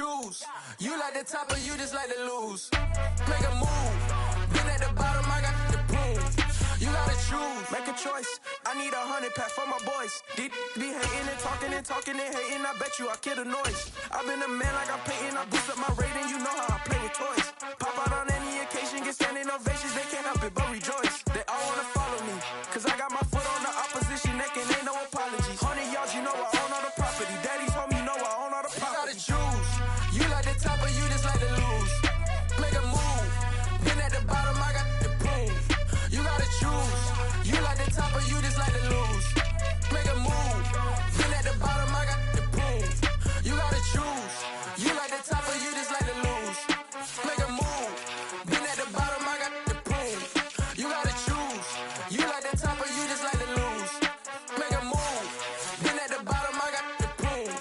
choose. You like the top or you just like to lose. Make a move. Been at the bottom, I got the prove. You gotta choose. Make a choice. I need 100 pack for my boys. Be hating and talking and hating. I bet you I kill the noise. I've been a man like I'm Peyton. I boost up my rating. You know how I play with toys. Pop out on any occasion, get standing ovations. They can't help it but rejoice. They all wanna follow me. Cause I got my foot on the opposition neck and ain't no apologies. 100 yards, you know I own all the property. Daddy's home, you know I own all the property. You gotta choose. You like the top or you just like to lose. Make a move. Been at the bottom, I got the prove. You gotta choose. You like the top or you just like to lose. Make a move. Been at the bottom, I got the prove. You gotta choose. You like the top or you just like to lose. Make a move. Been at the bottom, I got the prove. You gotta choose. You like the top or you just like to lose. Make a move. Been at the bottom, I got the prove.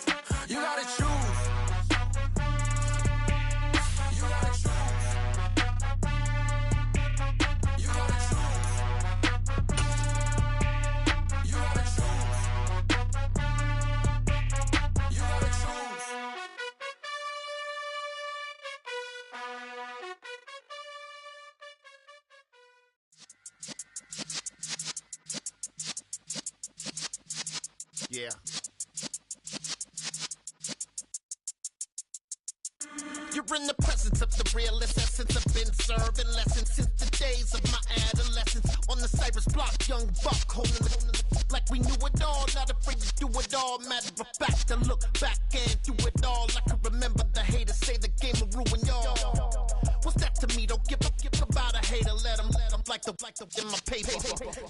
You gotta choose. You gotta choose. You gotta choose. You gotta choose. You gotta choose. Yeah. You're in the presence of the realest essence. I've been serving lessons since the days of my adolescence. On the Cypress block, young buck holding the like we knew it all. Not afraid to do it all. Matter of fact, to look back and do it all. I can remember the haters say the game will ruin y'all. What's that to me? Don't give about a hater. Let them like the in my paper.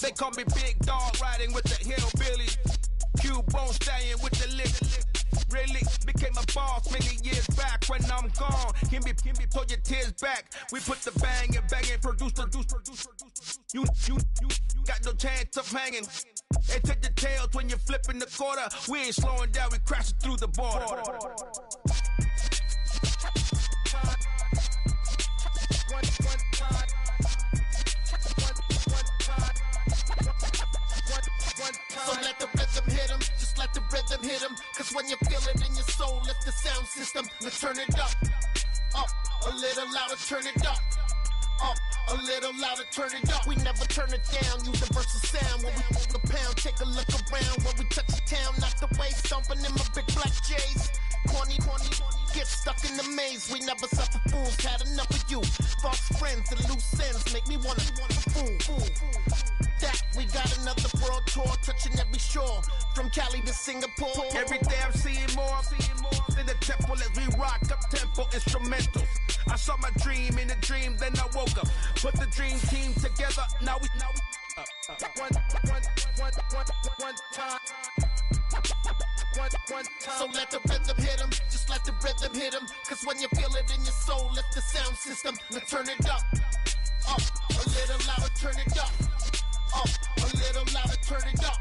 They call me Big Dog, riding with the hillbillies. Q-Bone stallion with the lick. Really became a boss many years back. When I'm gone, can be pull your tears back. We put the bang and produce. You got no chance of hanging. And take the tails when you're flipping the quarter. We ain't slowing down, we crashing through the border. So let the rhythm hit him, just let the rhythm hit him. Cause when you feel it in your soul, lift the sound system, let's turn it up. Up, a little louder, turn it up. Up, a little louder, turn it up. We never turn it down, universal sound. When we move the pound, take a look around. When we touch the town, knock the way, stomping in my big black J's. Corny, get stuck in the maze. We never suffer fools, had enough of you. False friends and loose ends make me wanna fool. That we got another world tour, touching every shore, from Cali to Singapore. Every day I'm seeing more in the temple as we rock up tempo instrumentals. I saw my dream in a dream, then I woke up. Put the dream team together, now we one time. So let the rhythm hit him, just let the rhythm hit him. Cause when you feel it in your soul, lift the sound system, let's turn it up. Up, a little louder, turn it up. Up, a little louder, turn it up.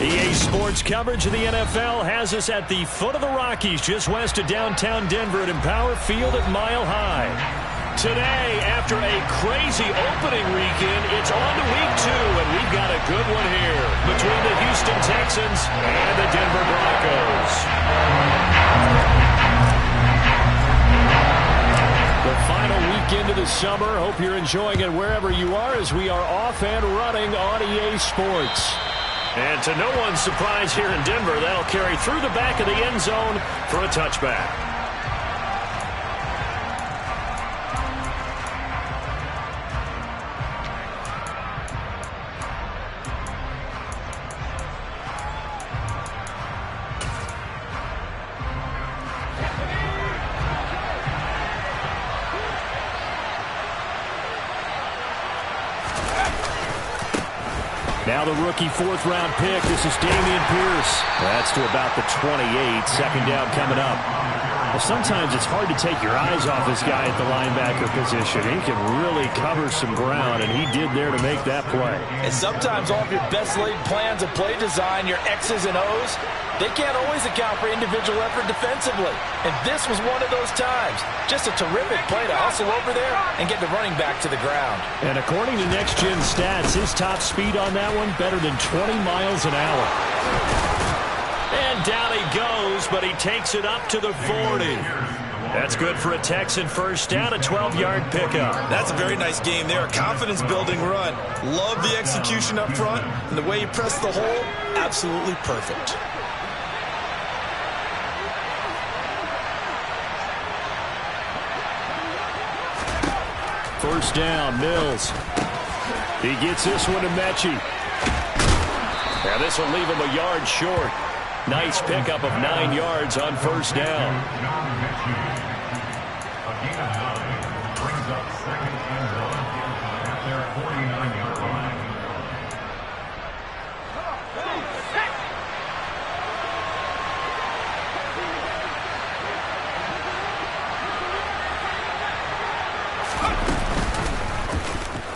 EA Sports coverage of the NFL has us at the foot of the Rockies, just west of downtown Denver at Empower Field at Mile High. Today, after a crazy opening weekend, it's on to week 2, and we've got a good one here between the Houston Texans and the Denver Broncos. The final weekend of the summer. Hope you're enjoying it wherever you are as we are off and running on EA Sports. And to no one's surprise here in Denver, that'll carry through the back of the end zone for a touchback. Now the rookie fourth-round pick. This is Dameon Pierce. That's to about the 28. Second down coming up. Well, sometimes it's hard to take your eyes off this guy at the linebacker position. He can really cover some ground, and he did there to make that play. And sometimes all of your best laid plans of play design, your X's and O's, they can't always account for individual effort defensively. And this was one of those times. Just a terrific play to hustle over there and get the running back to the ground. And according to Next Gen Stats, his top speed on that one, better than 20 miles an hour. And down he goes, but he takes it up to the 40. That's good for a Texan first down, a 12-yard pickup. That's a very nice game there. A confidence-building run. Love the execution up front. And the way he pressed the hole, absolutely perfect. First down, Mills. He gets this one to Mechie. Now this will leave him a yard short. Nice pickup of 9 yards on first down.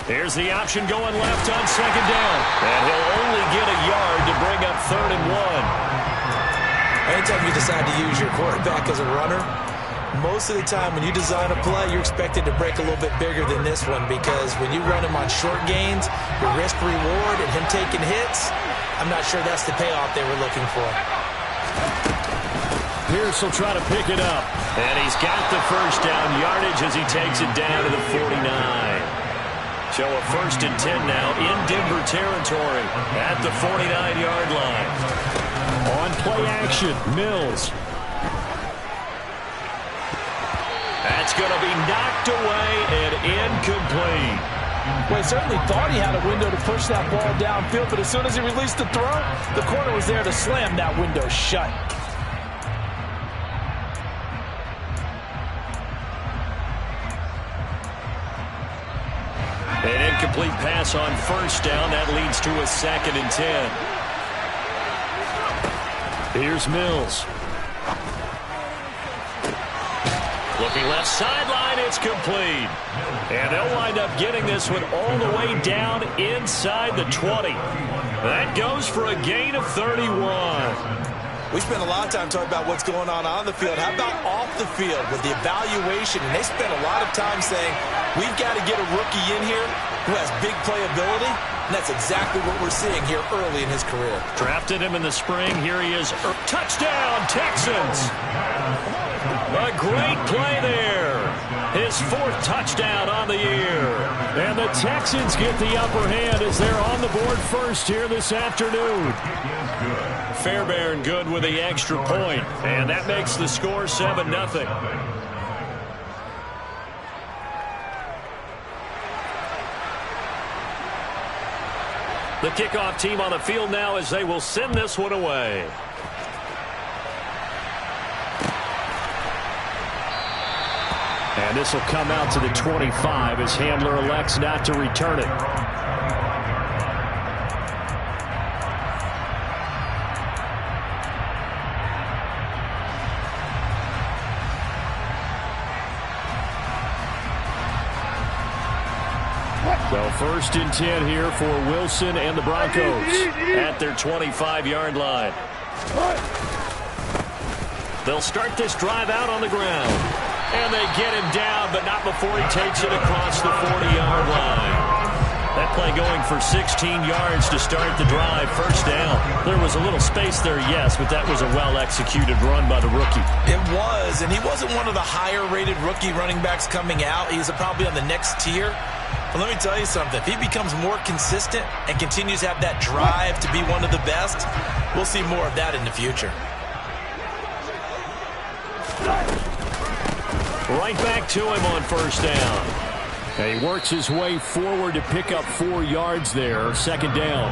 Here's the option going left on second down. And he'll only get a yard to bring up 3rd and 1. Anytime you decide to use your quarterback as a runner, most of the time when you design a play, you're expected to break a little bit bigger than this one, because when you run him on short gains, your risk-reward and him taking hits, I'm not sure that's the payoff they were looking for. Pierce will try to pick it up. And he's got the first down yardage as he takes it down to the 49. So a 1st and 10 now in Denver territory at the 49-yard line. On play action, Mills. That's going to be knocked away and incomplete. Well, he certainly thought he had a window to push that ball downfield, but as soon as he released the throw, the corner was there to slam that window shut. An incomplete pass on first down. That leads to a 2nd and 10. Here's Mills. Looking left sideline, it's complete. And they'll wind up getting this one all the way down inside the 20. That goes for a gain of 31. We spent a lot of time talking about what's going on the field. How about off the field with the evaluation? And they spent a lot of time saying, we've got to get a rookie in here who has big playability. And that's exactly what we're seeing here early in his career. Drafted him in the spring. Here he is. Touchdown, Texans. A great play there. His 4th touchdown on the year. And the Texans get the upper hand as they're on the board first here this afternoon. Fairbairn good with the extra point. And that makes the score 7-0. The kickoff team on the field now as they will send this one away. And this will come out to the 25 as Handler elects not to return it. So 1st and 10 here for Wilson and the Broncos at their 25-yard line. They'll start this drive out on the ground. And they get him down, but not before he takes it across the 40-yard line. That play going for 16 yards to start the drive. First down. There was a little space there, yes, but that was a well-executed run by the rookie. It was, and he wasn't one of the higher-rated rookie running backs coming out. He's probably on the next tier. But let me tell you something. If he becomes more consistent and continues to have that drive to be one of the best, we'll see more of that in the future. Right back to him on first down. And he works his way forward to pick up 4 yards there. 2nd down.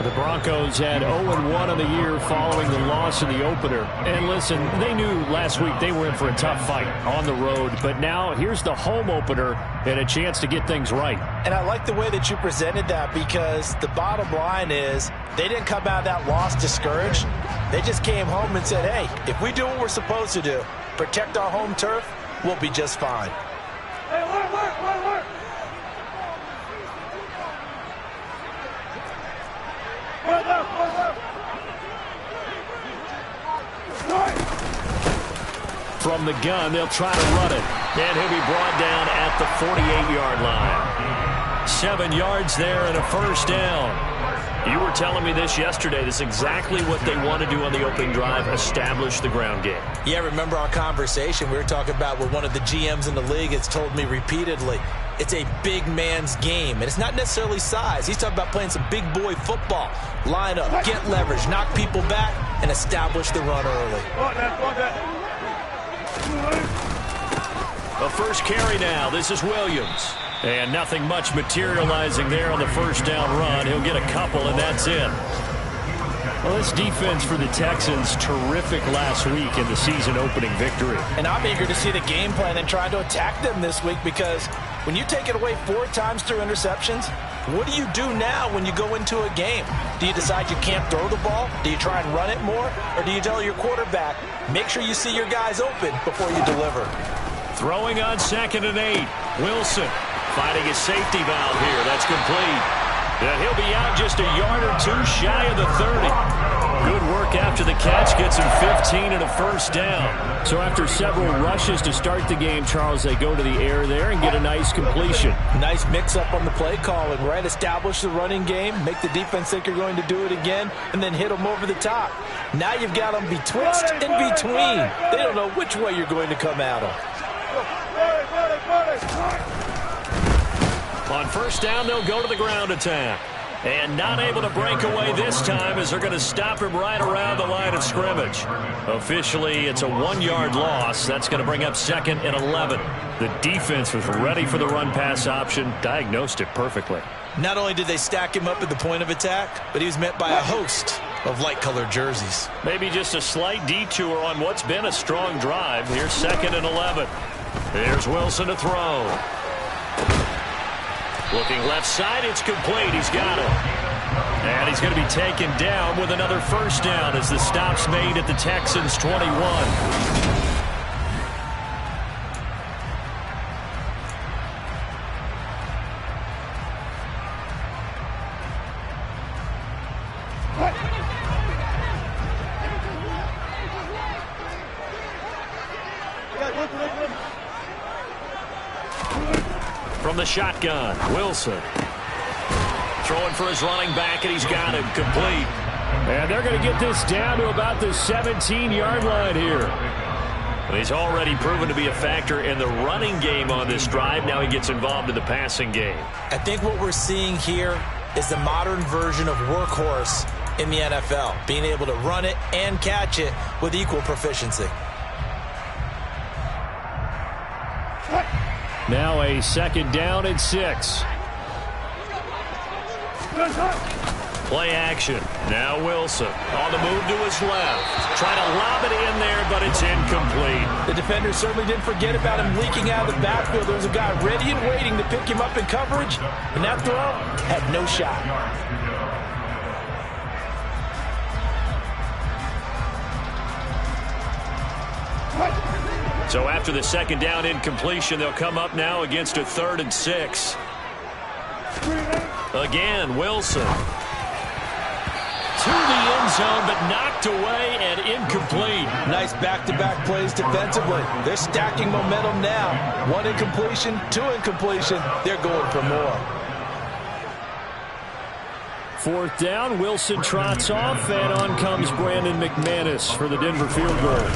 The Broncos had 0-1 on the year following the loss in the opener. And listen, they knew last week they were in for a tough fight on the road. But now here's the home opener and a chance to get things right. And I like the way that you presented that, because the bottom line is they didn't come out of that loss discouraged. They just came home and said, hey, if we do what we're supposed to do, protect our home turf, we'll be just fine. Hey, work. From the gun, they'll try to run it. And he'll be brought down at the 48-yard line. 7 yards there and a first down. You were telling me this yesterday. This is exactly what they want to do on the opening drive, establish the ground game. Yeah, remember our conversation? We were talking about what one of the GMs in the league has told me repeatedly. It's a big man's game, and it's not necessarily size. He's talking about playing some big boy football. Line up, get leverage, knock people back, and establish the run early. A first carry now. This is Williams. And nothing much materializing there on the first down run. He'll get a couple, and that's it. Well, this defense for the Texans, terrific last week in the season-opening victory. And I'm eager to see the game plan and try to attack them this week, because when you take it away 4 times through interceptions, what do you do now when you go into a game? Do you decide you can't throw the ball? Do you try and run it more? Or do you tell your quarterback, make sure you see your guys open before you deliver? Throwing on 2nd and 8. Wilson finding his safety valve here. That's complete. And he'll be out just a yard or two shy of the 30. Good work after the catch. Gets him 15 and a first down. So after several rushes to start the game, Charles, they go to the air there and get a nice completion. Nice mix-up on the play calling, right? Establish the running game, make the defense think you're going to do it again, and then hit them over the top. Now you've got them betwixt and between. They don't know which way you're going to come at them. On first down, they'll go to the ground attack. And not able to break away this time, as they're going to stop him right around the line of scrimmage. Officially, it's a 1-yard loss. That's going to bring up 2nd and 11. The defense was ready for the run-pass option, diagnosed it perfectly. Not only did they stack him up at the point of attack, but he was met by a host of light-colored jerseys. Maybe just a slight detour on what's been a strong drive. Here's 2nd and 11. There's Wilson to throw. Looking left side, it's complete. He's got it. And he's going to be taken down with another first down as the stop's made at the Texans' 21. From the shotgun, Wilson. Throwing for his running back, and he's got him complete. And they're going to get this down to about the 17-yard line here. Well, he's already proven to be a factor in the running game on this drive. Now he gets involved in the passing game. I think what we're seeing here is the modern version of workhorse in the NFL, being able to run it and catch it with equal proficiency. Now a 2nd down and 6. Play action. Now Wilson on the move to his left. Trying to lob it in there, but it's incomplete. The defender certainly didn't forget about him leaking out of the backfield. There was a guy ready and waiting to pick him up in coverage, and that throw had no shot. So after the 2nd down incompletion, they'll come up now against a 3rd and 6. Again, Wilson. To the end zone, but knocked away and incomplete. Nice back-to-back plays defensively. They're stacking momentum now. 1 incompletion, 2 incompletion. They're going for more. 4th down, Wilson trots off, and on comes Brandon McManus for the Denver field goal.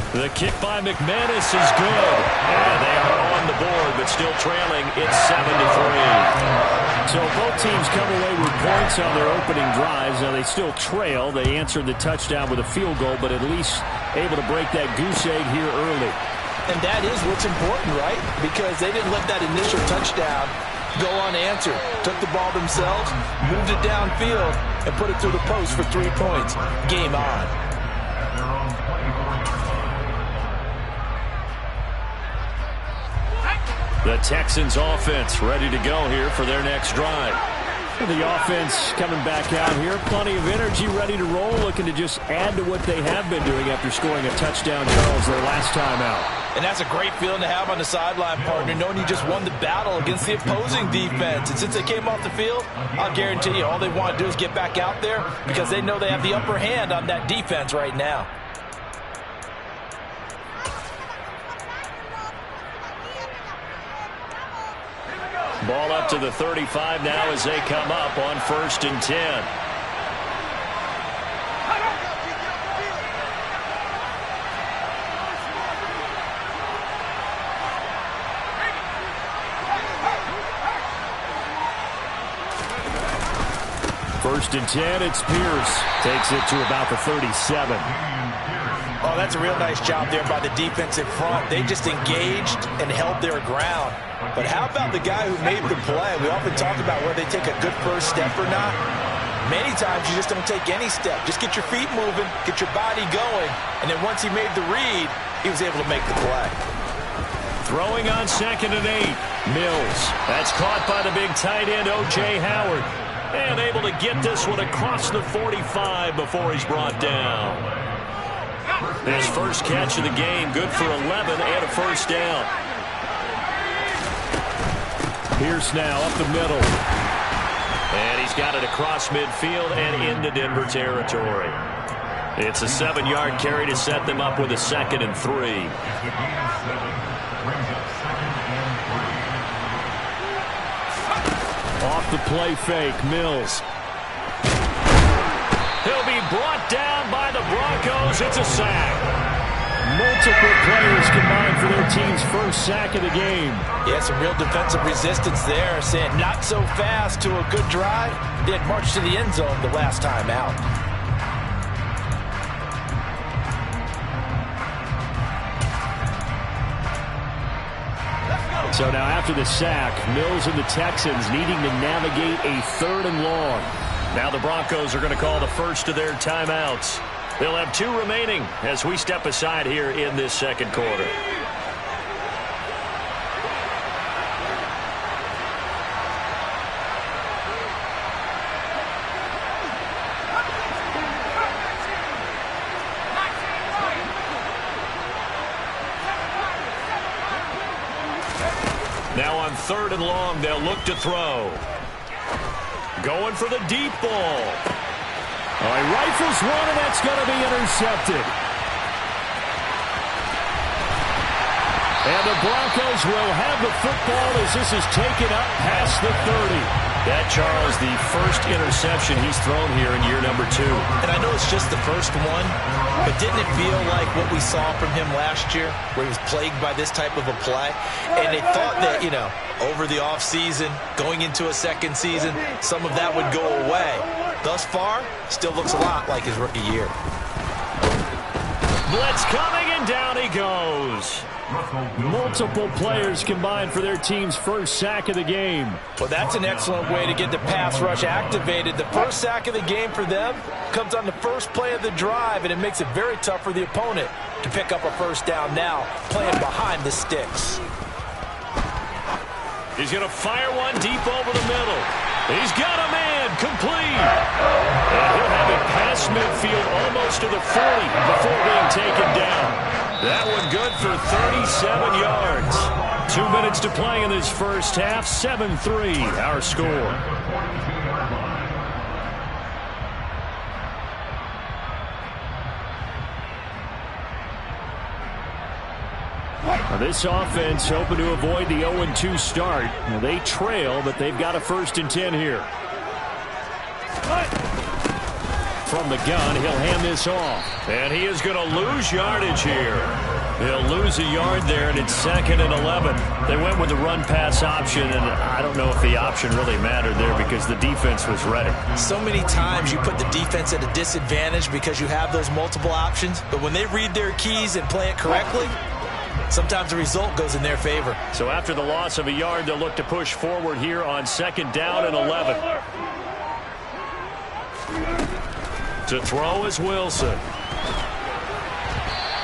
The kick by McManus is good. And they are on the board, but still trailing. It's 7-3. So both teams come away with points on their opening drives. Now they still trail. They answered the touchdown with a field goal, but at least able to break that goose egg here early. And that is what's important, right? Because they didn't let that initial touchdown go unanswered. Took the ball themselves, moved it downfield, and put it through the post for 3 points. Game on. The Texans offense ready to go here for their next drive. The offense coming back out here. Plenty of energy, ready to roll, looking to just add to what they have been doing after scoring a touchdown, Charles, their last time out. And that's a great feeling to have on the sideline, partner, knowing you just won the battle against the opposing defense. And since they came off the field, I'll guarantee you all they want to do is get back out there because they know they have the upper hand on that defense right now. Ball up to the 35 now as they come up on 1st and 10. First and 10, it's Pierce. Takes it to about the 37. Oh, that's a real nice job there by the defensive front. They just engaged and held their ground. But how about the guy who made the play? We often talk about whether they take a good first step or not. Many times you just don't take any step. Just get your feet moving, get your body going, and then once he made the read, he was able to make the play. Throwing on 2nd and 8. Mills. That's caught by the big tight end, O.J. Howard. And able to get this one across the 45 before he's brought down. His first catch of the game, good for 11 and a first down. Pierce now up the middle. And he's got it across midfield and into Denver territory. It's a 7-yard carry to set them up with a 2nd and 3. Off the play fake, Mills. He'll be brought down by the Broncos. It's a sack. Multiple players combined for their team's first sack of the game. Yeah, some real defensive resistance there, saying not so fast to a good drive. They had marched to the end zone the last time out. So now after the sack, Mills and the Texans needing to navigate a 3rd and long. Now the Broncos are going to call the first of their timeouts. They'll have 2 remaining as we step aside here in this second quarter. Now on 3rd and long, they'll look to throw. Going for the deep ball. Oh, he rifles one, and that's going to be intercepted. And the Broncos will have the football as this is taken up past the 30. That, Charles, the first interception he's thrown here in year number 2. And I know it's just the first one, but didn't it feel like what we saw from him last year, where he was plagued by this type of a play? And they thought that, you know, over the offseason, going into a second season, some of that would go away. Thus far, still looks a lot like his rookie year. Blitz coming, and down he goes. Multiple players combined for their team's first sack of the game. Well, that's an excellent way to get the pass rush activated. The first sack of the game for them comes on the first play of the drive, and it makes it very tough for the opponent to pick up a first down now, playing behind the sticks. He's going to fire one deep over the middle. He's got a man, complete. And he'll have it past midfield almost to the 40 before being taken down. That one good for 37 yards. 2 minutes to play in this first half. 7-3 our score. Now this offense hoping to avoid the 0-2 start. Now they trail, but they've got a 1st and 10 here. From the gun, he'll hand this off. And he is going to lose yardage here. He'll lose a yard there, and it's 2nd and 11. They went with the run-pass option, and I don't know if the option really mattered there because the defense was ready. So many times you put the defense at a disadvantage because you have those multiple options, but when they read their keys and play it correctly, sometimes the result goes in their favor. So after the loss of a yard, they'll look to push forward here on 2nd down and 11. To throw is Wilson.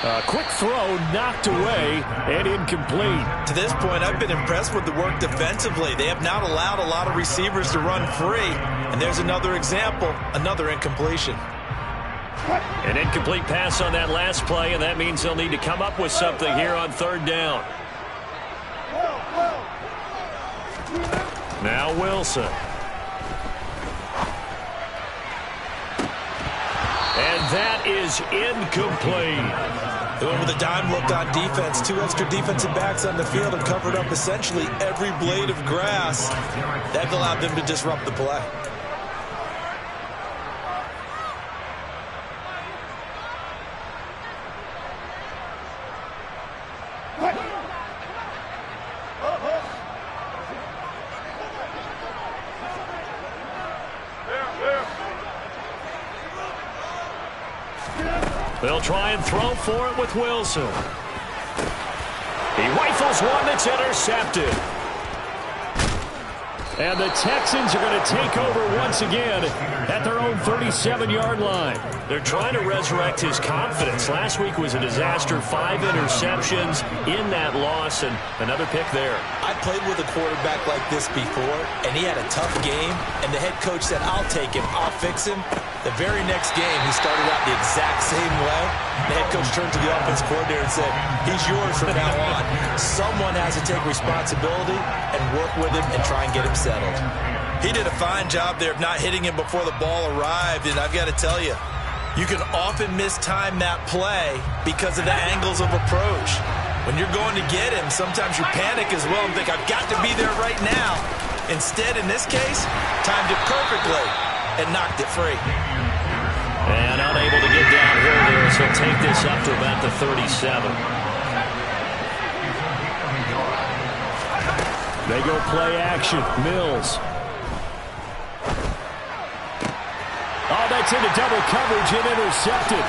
A quick throw knocked away and incomplete. To this point, I've been impressed with the work defensively. They have not allowed a lot of receivers to run free. And there's another example, another incompletion. An incomplete pass on that last play, and that means they'll need to come up with something here on 3rd down. Now Wilson. And that is incomplete. They went with a dime look on defense. 2 extra defensive backs on the field and covered up essentially every blade of grass. That allowed them to disrupt the play. They'll try and throw for it with Wilson. He rifles one that's intercepted. And the Texans are going to take over once again at their own 37-yard line. They're trying to resurrect his confidence. Last week was a disaster. 5 interceptions in that loss, and another pick there. I played with a quarterback like this before, and he had a tough game, and the head coach said, I'll take him, I'll fix him. The very next game, he started out the exact same way. The head coach turned to the offense coordinator and said, he's yours from now on. Someone has to take responsibility and work with him and try and get him settled. He did a fine job there of not hitting him before the ball arrived, and I've got to tell you, you can often mistime that play because of the angles of approach. When you're going to get him, sometimes you panic as well and think, I've got to be there right now. Instead, in this case, timed it perfectly and knocked it free. And unable to get downhill there, so he'll take this up to about the 37. They go play action. Mills. Oh, that's into double coverage and intercepted.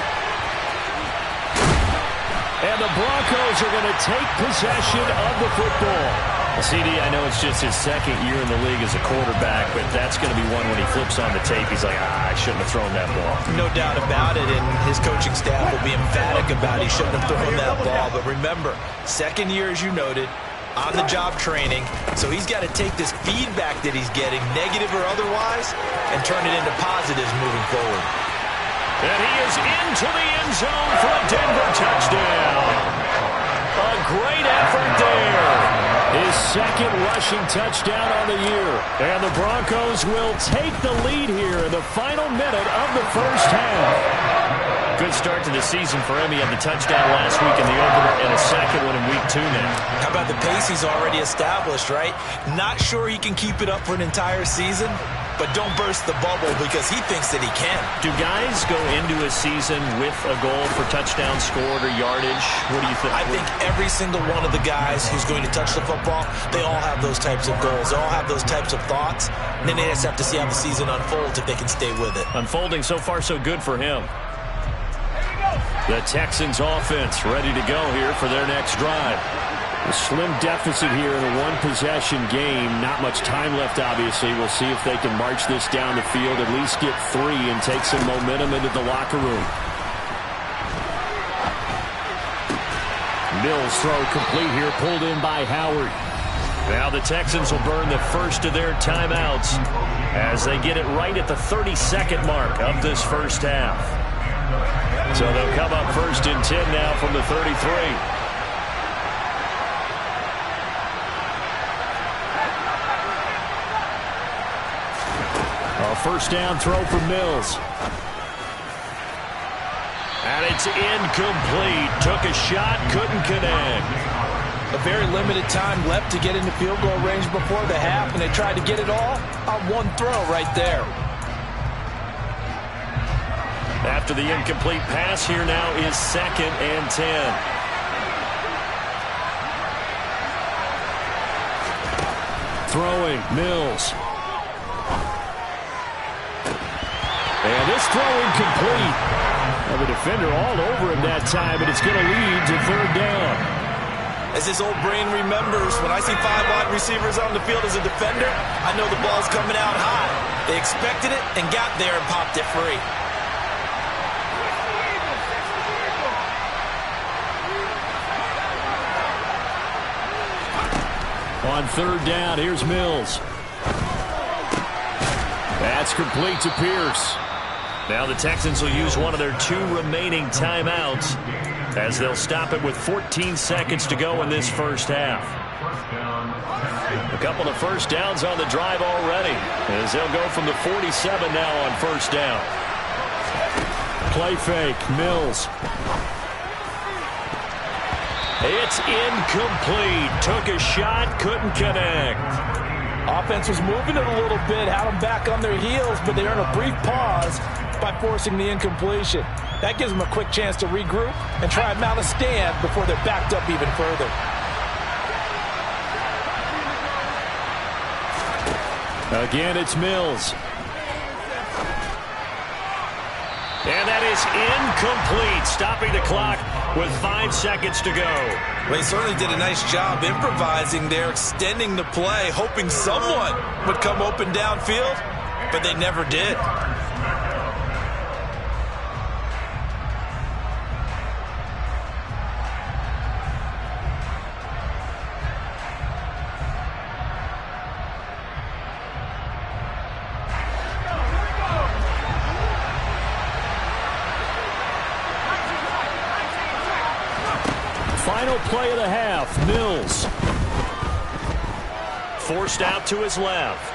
And the Broncos are going to take possession of the football. Well, CD, I know it's just his 2nd year in the league as a quarterback, but that's going to be one when he flips on the tape. He's like, I shouldn't have thrown that ball. No doubt about it, and his coaching staff will be emphatic about he shouldn't have thrown that ball. But remember, 2nd year, as you noted, on-the-job training, so he's got to take this feedback that he's getting, negative or otherwise, and turn it into positives moving forward. And he is into the end zone for a Denver touchdown. A great effort there. His 2nd rushing touchdown on the year. And the Broncos will take the lead here in the final minute of the 1st half. Good start to the season for him. He had the touchdown last week in the opener and a 2nd one in week 2 now. How about the pace he's already established, right? Not sure he can keep it up for an entire season, but don't burst the bubble because he thinks that he can. Do guys go into a season with a goal for touchdown scored or yardage? What do you think? I think every single one of the guys who's going to touch the football, they all have those types of goals. They all have those types of thoughts. And then they just have to see how the season unfolds if they can stay with it. Unfolding so far so good for him. The Texans offense ready to go here for their next drive. A slim deficit here in a one-possession game. Not much time left, obviously. We'll see if they can march this down the field, at least get 3 and take some momentum into the locker room. Mills throw complete here, pulled in by Howard. Now the Texans will burn the first of their timeouts as they get it right at the 32nd mark of this first half. So they'll come up 1st and 10 now from the 33. A 1st down throw for Mills. And it's incomplete. Took a shot, couldn't connect. A very limited time left to get into field goal range before the half, and they tried to get it all on one throw right there. After the incomplete pass, here now is 2nd and 10. Throwing, Mills. And this throw incomplete. Well, the defender all over him that time, but it's going to lead to 3rd down. As his old brain remembers, when I see 5 wide receivers on the field as a defender, I know the ball's coming out high. They expected it and got there and popped it free. On 3rd down, here's Mills. That's complete to Pierce. Now the Texans will use one of their 2 remaining timeouts as they'll stop it with 14 seconds to go in this first half. A couple of first downs on the drive already as they'll go from the 47 now on 1st down. Play fake, Mills. It's incomplete. Took a shot, couldn't connect. Offense was moving it a little bit, had them back on their heels, but they earned a brief pause by forcing the incompletion. That gives them a quick chance to regroup and try and mount a stand before they're backed up even further. Again, it's Mills. And that is incomplete, stopping the clock with 5 seconds to go. Well, he certainly did a nice job improvising there, extending the play, hoping someone would come open downfield, but they never did. Final play of the half, Mills. Forced out to his left.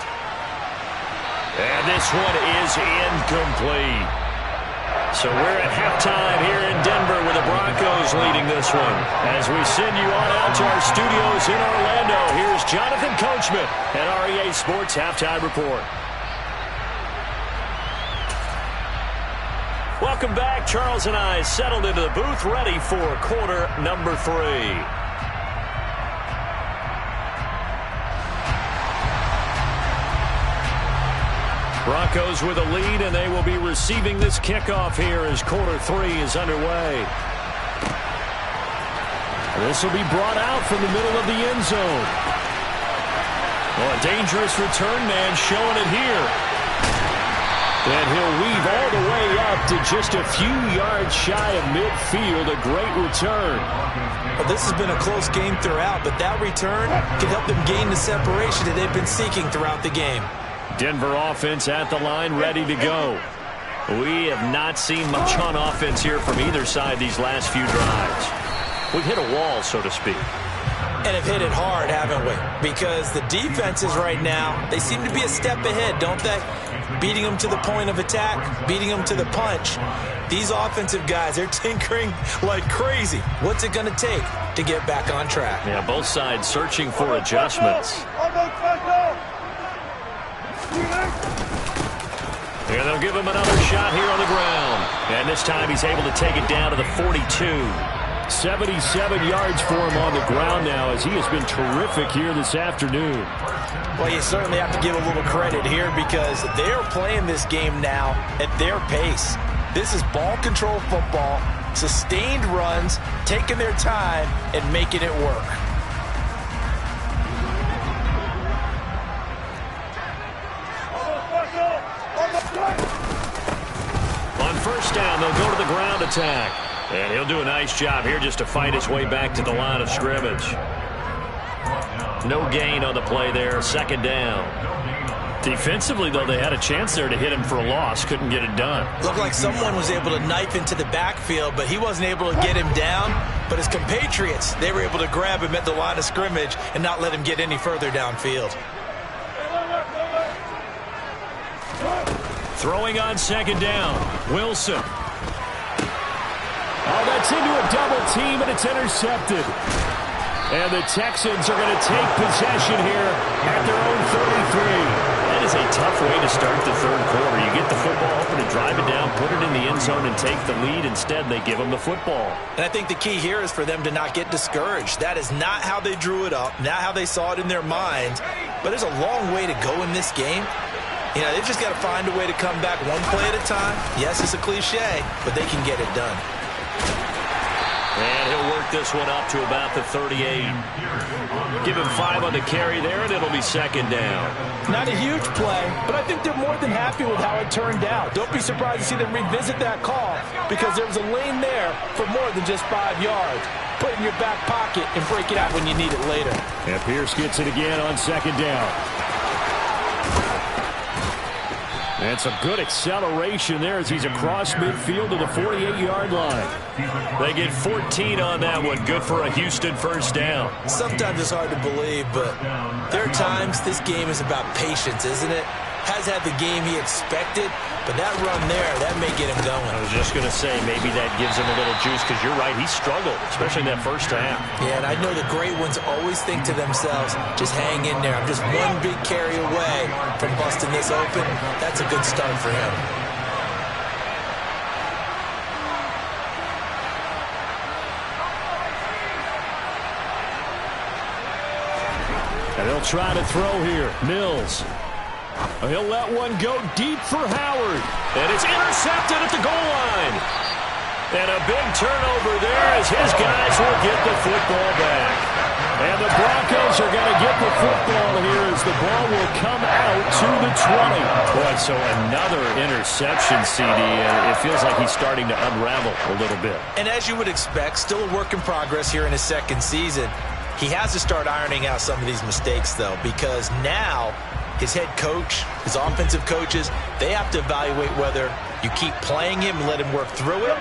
And this one is incomplete. So we're at halftime here in Denver with the Broncos leading this one. As we send you on out to our studios in Orlando, here's Jonathan Coachman at REA Sports Halftime Report. Welcome back. Charles and I settled into the booth, ready for quarter number 3. Broncos with a lead, and they will be receiving this kickoff here as quarter 3 is underway. This will be brought out from the middle of the end zone. Well, a dangerous return man showing it here. And he'll weave all the way up to just a few yards shy of midfield. A great return. Well, this has been a close game throughout, but that return can help them gain the separation that they've been seeking throughout the game. Denver offense at the line, ready to go. We have not seen much on offense here from either side these last few drives. We've hit a wall, so to speak. And have hit it hard, haven't we? Because the defenses right now, they seem to be a step ahead, don't they? Beating them to the point of attack, beating them to the punch. These offensive guys, they're tinkering like crazy. What's it going to take to get back on track? Yeah, both sides searching for adjustments. And they'll give him another shot here on the ground. And this time he's able to take it down to the 42. 77 yards for him on the ground now as he has been terrific here this afternoon. Well, you certainly have to give a little credit here because they're playing this game now at their pace. This is ball control football, sustained runs, taking their time and making it work. On 1st down, they'll go to the ground attack. And he'll do a nice job here just to fight his way back to the line of scrimmage. No gain on the play there. 2nd down. Defensively, though, they had a chance there to hit him for a loss. Couldn't get it done. Looked like someone was able to knife into the backfield, but he wasn't able to get him down. But his compatriots, they were able to grab him at the line of scrimmage and not let him get any further downfield. Throwing on 2nd down. Wilson. Oh, that's into a double team, and it's intercepted. And the Texans are going to take possession here at their own 33. That is a tough way to start the 3rd quarter. You get the football open and drive it down, put it in the end zone, and take the lead. Instead, they give them the football. And I think the key here is for them to not get discouraged. That is not how they drew it up, not how they saw it in their minds. But there's a long way to go in this game. You know, they've just got to find a way to come back one play at a time. Yes, it's a cliche, but they can get it done. And he'll work this one up to about the 38. Give him 5 on the carry there, and it'll be second down. Not a huge play, but I think they're more than happy with how it turned out. Don't be surprised to see them revisit that call because there was a lane there for more than just 5 yards. Put it in your back pocket and break it out when you need it later. And Pierce gets it again on second down. And some good acceleration there as he's across midfield to the 48-yard line. They get 14 on that one. Good for a Houston first down. Sometimes it's hard to believe, but there are times this game is about patience, isn't it? Has had the game he expected, but that run there, that may get him going. I was just going to say, maybe that gives him a little juice because you're right, he struggled, especially in that first half. Yeah, and I know the great ones always think to themselves, just hang in there. I'm just one big carry away from busting this open. That's a good start for him. And they'll try to throw here. Mills. He'll let one go deep for Howard. And it's intercepted at the goal line. And a big turnover there as his guys will get the football back. And the Broncos are going to get the football here as the ball will come out to the 20. Boy, so another interception, CD. And it feels like he's starting to unravel a little bit. And as you would expect, still a work in progress here in his second season. He has to start ironing out some of these mistakes, though, because now his head coach, his offensive coaches, they have to evaluate whether you keep playing him and let him work through it,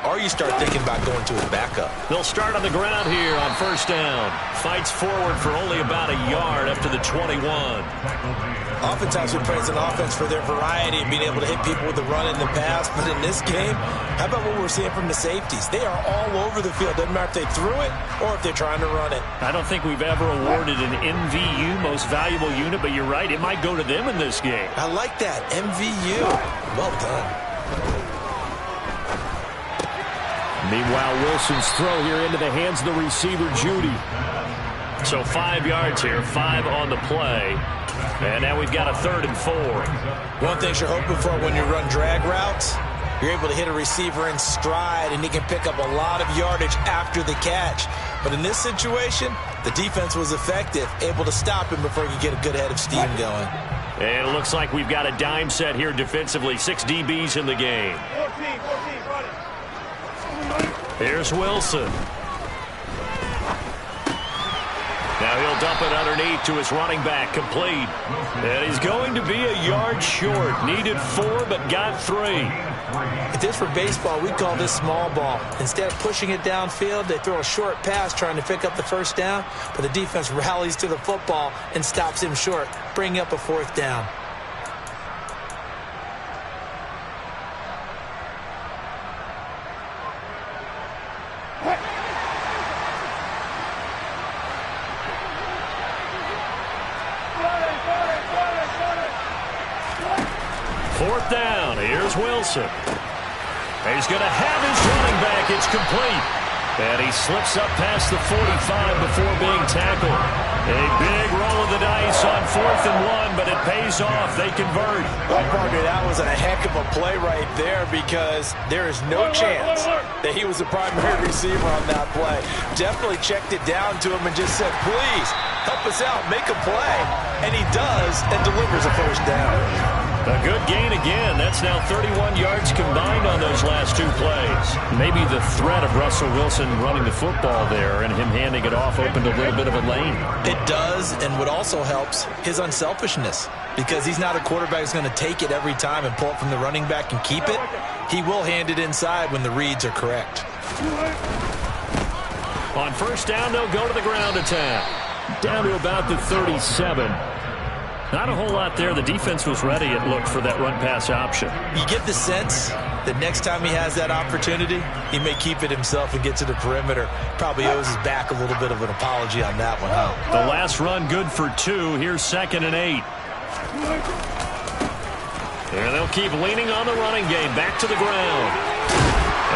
or you start thinking about going to his backup. They'll start on the ground here on first down. Fights forward for only about a yard up to the 21. Oftentimes we praise an offense for their variety and being able to hit people with the run in the pass, but in this game, how about what we're seeing from the safeties? They are all over the field. Doesn't matter if they threw it or if they're trying to run it. I don't think we've ever awarded an MVU, most valuable unit, but you're right, it might go to them in this game. I like that, MVU. Well done. Meanwhile, Wilson's throw here into the hands of the receiver, Judy. So 5 yards here, 5 on the play. And now we've got a 3rd and 4. One thing you're hoping for when you run drag routes, you're able to hit a receiver in stride, and he can pick up a lot of yardage after the catch. But in this situation, the defense was effective, able to stop him before he could get a good head of steam going. And it looks like we've got a dime set here defensively. 6 DBs in the game. 14, run it. Here's Wilson. Now he'll dump it underneath to his running back, complete. And he's going to be a yard short. Needed 4, but got 3. If this were baseball, we'd call this small ball. Instead of pushing it downfield, they throw a short pass trying to pick up the first down, but the defense rallies to the football and stops him short, bringing up a 4th down. Fourth down. Here's Wilson. He's going to have his running back. It's complete. And he slips up past the 45 before being tackled. A big roll of the dice on 4th and 1, but it pays off. They convert. Well, partner, that was a heck of a play right there because there is no chance that he was the primary receiver on that play. Definitely checked it down to him and just said, please, help us out, make a play. And he does and delivers a first down. A good gain again. That's now 31 yards combined on those last 2 plays. Maybe the threat of Russell Wilson running the football there and him handing it off opened a little bit of a lane. It does, and what also helps, his unselfishness. Because he's not a quarterback who's going to take it every time and pull it from the running back and keep it. He will hand it inside when the reads are correct. On first down, they'll go to the ground attack. Down to about the 37. Not a whole lot there. The defense was ready, it looked, for that run-pass option. You get the sense that next time he has that opportunity, he may keep it himself and get to the perimeter. Probably owes his back a little bit of an apology on that one, huh? The last run good for 2. Here's 2nd and 8. And they'll keep leaning on the running game. Back to the ground.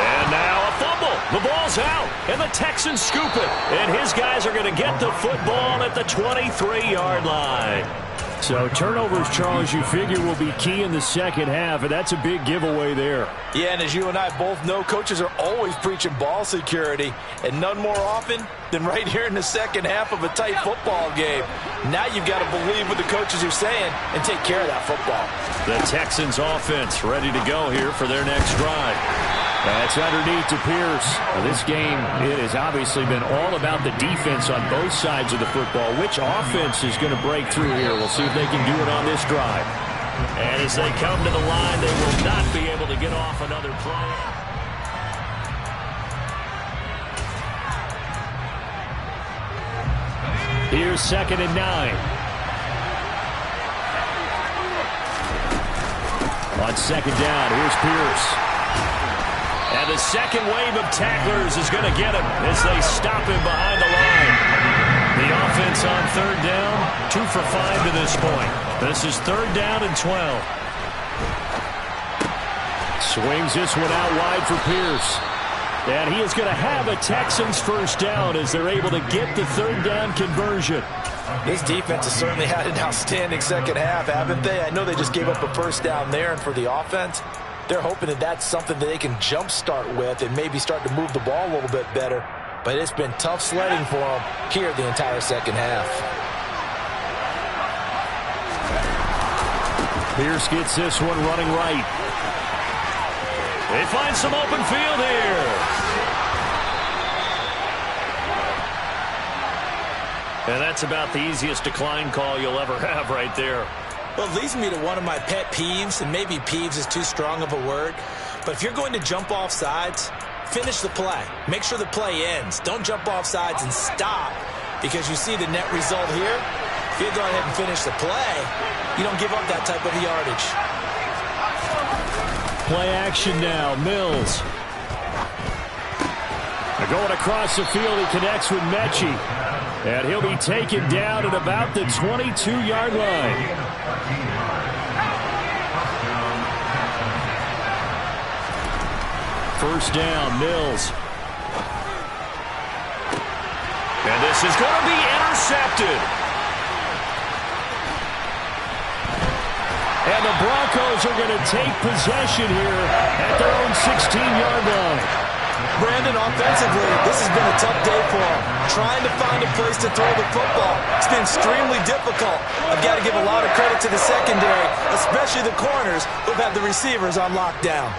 And now a fumble. The ball's out, and the Texans scoop it. And his guys are going to get the football at the 23-yard line. So turnovers, Charles, you figure will be key in the second half, and that's a big giveaway there. Yeah, and as you and I both know, coaches are always preaching ball security, and none more often than right here in the second half of a tight football game. Now you've got to believe what the coaches are saying and take care of that football. The Texans offense ready to go here for their next drive. That's underneath to Pierce. This game, it has obviously been all about the defense on both sides of the football. Which offense is going to break through here? We'll see if they can do it on this drive. And as they come to the line, they will not be able to get off another play. Here's 2nd and 9. On 2nd down, here's Pierce. And the second wave of tacklers is going to get him as they stop him behind the line. The offense on 3rd down, 2 for 5 to this point. This is 3rd down and 12. Swings this one out wide for Pierce. And he is going to have a Texans first down as they're able to get the 3rd down conversion. This defense has certainly had an outstanding second half, haven't they? I know they just gave up a first down there, and for the offense, they're hoping that that's something that they can jumpstart with and maybe start to move the ball a little bit better. But it's been tough sledding for them here the entire second half. Pierce gets this one running right. They find some open field here. And that's about the easiest decline call you'll ever have right there. Well, it leads me to one of my pet peeves, and maybe peeves is too strong of a word, but if you're going to jump off sides, finish the play. Make sure the play ends. Don't jump off sides and stop, because you see the net result here. If you go ahead and finish the play, you don't give up that type of yardage. Play action now, Mills. They're going across the field. He connects with Mechie. And he'll be taken down at about the 22-yard line. First down, Mills. And this is going to be intercepted. And the Broncos are going to take possession here at their own 16-yard line. Brandon, offensively, this has been a tough day for him. Trying to find a place to throw the football. It's been extremely difficult. I've got to give a lot of credit to the secondary, especially the corners who've had the receivers on lockdown.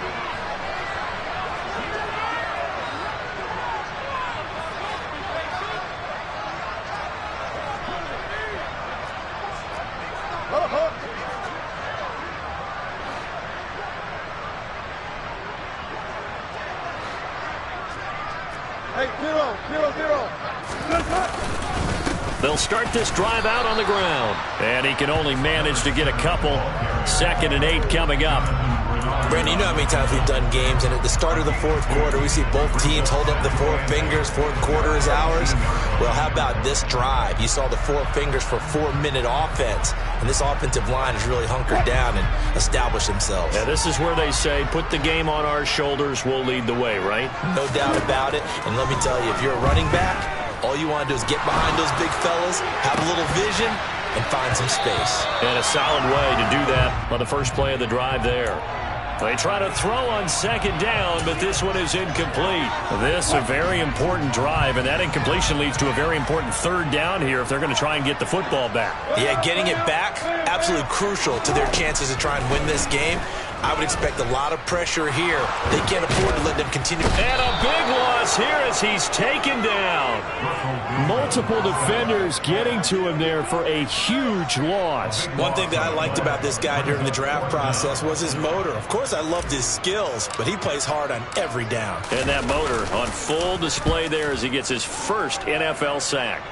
They'll start this drive out on the ground. And he can only manage to get a couple. 2nd and 8 coming up. Brandon, you know how many times we've done games, and at the start of the 4th quarter, we see both teams hold up the 4 fingers. 4th quarter is ours. Well, how about this drive? You saw the 4 fingers for 4-minute offense, and this offensive line has really hunkered down and established themselves. Yeah, this is where they say, put the game on our shoulders, we'll lead the way, right? No doubt about it, and let me tell you, if you're a running back, all you want to do is get behind those big fellas, have a little vision, and find some space. And a solid way to do that on the first play of the drive there. They try to throw on 2nd down, but this one is incomplete. This a very important drive, and that incompletion leads to a very important 3rd down here if they're going to try and get the football back. Yeah, getting it back, absolutely crucial to their chances to try and win this game. I would expect a lot of pressure here. They can't afford to let them continue. And a big loss here as he's taken down. Multiple defenders getting to him there for a huge loss. One thing that I liked about this guy during the draft process was his motor. Of course, I loved his skills, but he plays hard on every down. And that motor on full display there as he gets his first NFL sack.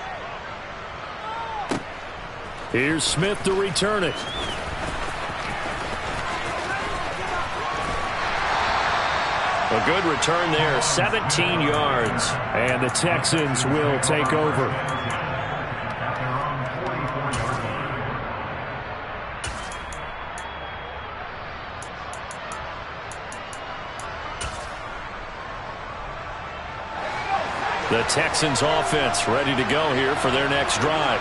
Here's Smith to return it. A good return there, 17 yards. And the Texans will take over. The Texans offense ready to go here for their next drive.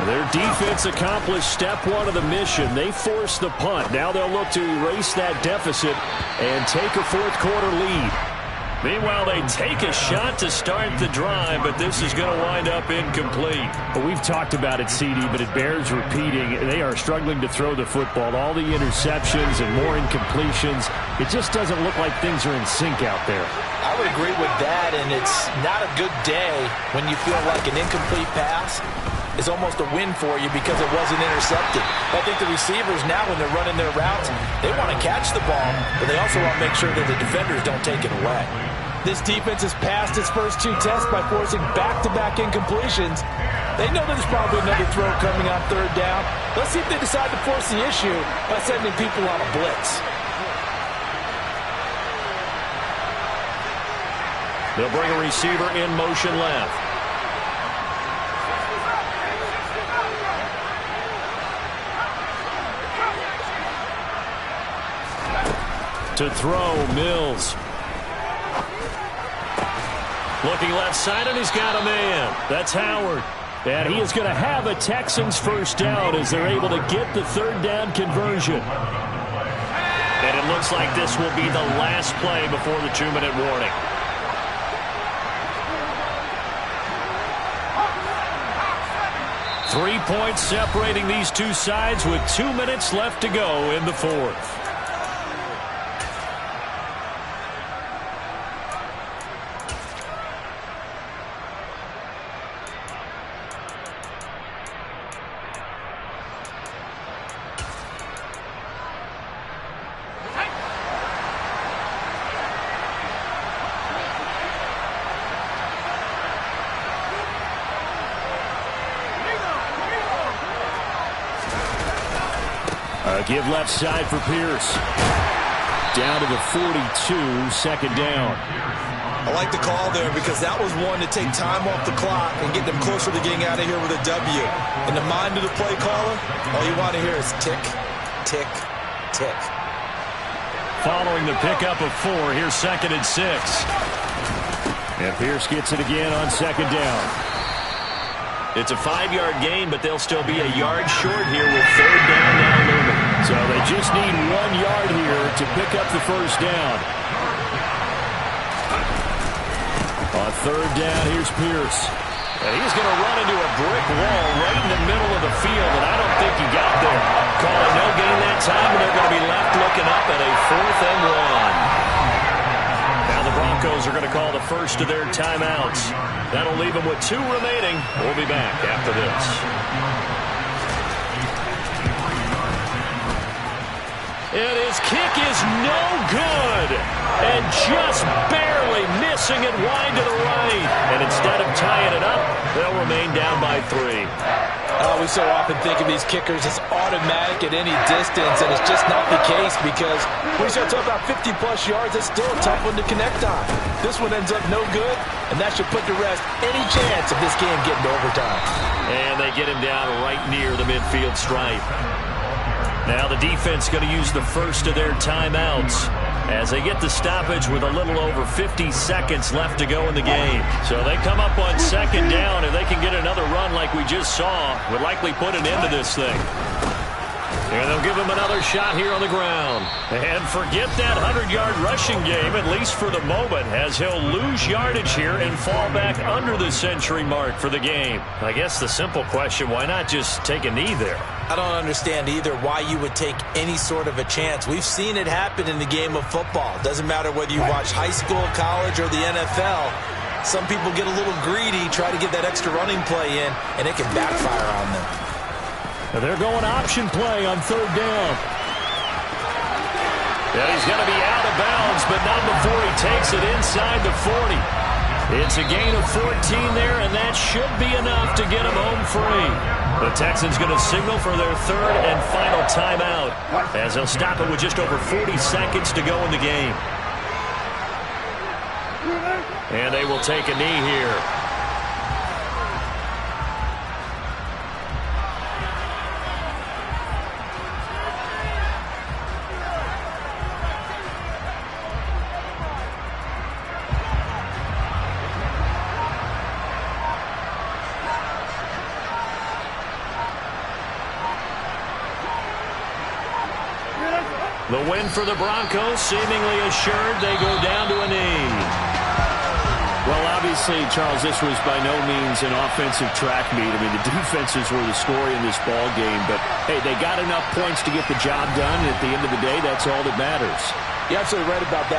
Their defense accomplished step one of the mission. They forced the punt. Now they'll look to erase that deficit and take a fourth-quarter lead. Meanwhile, they take a shot to start the drive, but this is going to wind up incomplete. Well, we've talked about it, CD, but it bears repeating. They are struggling to throw the football. All the interceptions and more incompletions. It just doesn't look like things are in sync out there. I would agree with that, and it's not a good day when you feel like an incomplete pass is almost a win for you because it wasn't intercepted. But I think the receivers now, when they're running their routes, they want to catch the ball, but they also want to make sure that the defenders don't take it away. This defense has passed its first two tests by forcing back-to-back incompletions. They know there's probably another throw coming on third down. Let's see if they decide to force the issue by sending people on a blitz. They'll bring a receiver in motion left. To throw, Mills. Looking left side, and he's got a man. That's Howard. And he is going to have a Texans first down as they're able to get the third down conversion. And it looks like this will be the last play before the 2-minute warning. Three points separating these two sides with 2 minutes left to go in the fourth. Give left side for Pierce. Down to the 42, second down. I like the call there because that was one to take time off the clock and get them closer to getting out of here with a W. In the mind of the play caller, all you want to hear is tick, tick, tick. Following the pickup of 4, here's 2nd and 6. And Pierce gets it again on second down. It's a 5-yard gain, but they'll still be a yard short here with third down now looming. So they just need 1 yard here to pick up the first down. On third down, here's Pierce. And he's going to run into a brick wall right in the middle of the field, and I don't think he got there. Calling no gain that time, and they're going to be left looking up at a 4th and 1. Now the Broncos are going to call the first of their timeouts. That'll leave them with 2 remaining. We'll be back after this. And his kick is no good. And just barely missing it wide to the right. And instead of tying it up, they'll remain down by 3. We so often think of these kickers as automatic at any distance, and it's just not the case because when you start talking about 50-plus yards, it's still a tough one to connect on. This one ends up no good, and that should put to rest any chance of this game getting to overtime. And they get him down right near the midfield stripe. Now the defense going to use the first of their timeouts as they get the stoppage with a little over 50 seconds left to go in the game. So they come up on second down, and they can get another run like we just saw. Would likely put an end to this thing. And they'll give him another shot here on the ground. And forget that 100-yard rushing game, at least for the moment, as he'll lose yardage here and fall back under the century mark for the game. I guess the simple question, why not just take a knee there? I don't understand either why you would take any sort of a chance. We've seen it happen in the game of football. Doesn't matter whether you watch high school, college, or the NFL. Some people get a little greedy, try to get that extra running play in, and it can backfire on them. Now they're going option play on third down. Yeah, he's going to be out of bounds, but not before he takes it inside the 40. It's a gain of 14 there, and that should be enough to get him home free. The Texans going to signal for their third and final timeout as they'll stop it with just over 40 seconds to go in the game. And they will take a knee here. The win for the Broncos, seemingly assured. They go down to a knee. Well, obviously, Charles, this was by no means an offensive track meet. I mean, the defenses were the story in this ball game. But, hey, they got enough points to get the job done. And at the end of the day, that's all that matters. You're absolutely right about that.